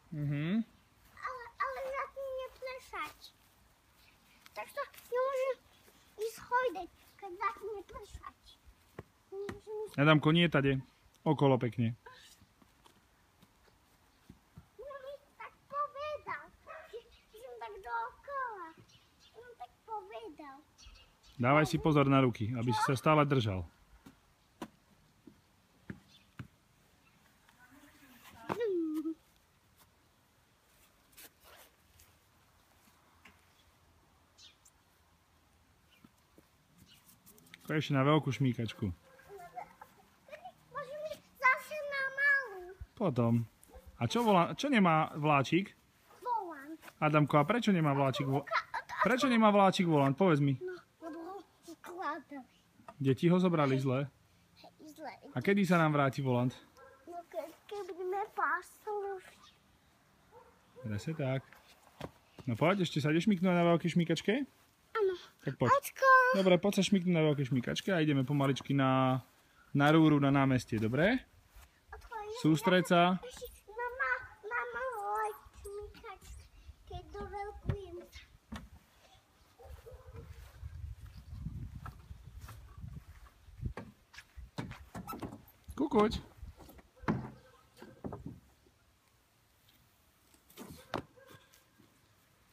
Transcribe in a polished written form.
Ale začne pršať. Takže nemôžem ísť chodiť, keď začne pršať. Adamko, nie tade. Okolo pekne. No mi tak povedal, že som tak dookola. On tak povedal. Dávaj si pozor na ruky, aby si sa stále držal. Ešte na veľkú šmíkačku. Môžeme zase na malú. Potom. A čo nemá vláčik? Volant. Adamko, a prečo nemá vláčik Prečo nemá vláčik volant? Povedz mi. No, lebo ho ukladali. Deti ho zobrali zle. Zle. A kedy sa nám vráti volant? No keď budeme pásluť. Presne tak. No poď, ešte sa ideš šmyknúť na veľkej šmíkačke? Áno. Tak poď. Očko. Dobre, poď sa šmyknúť na veľkej šmíkačke a ideme pomaličky na rúru na námestie, dobre? Sústreď sa. Mama volaj šmykať, keď doveľkujem sa. Kukuť.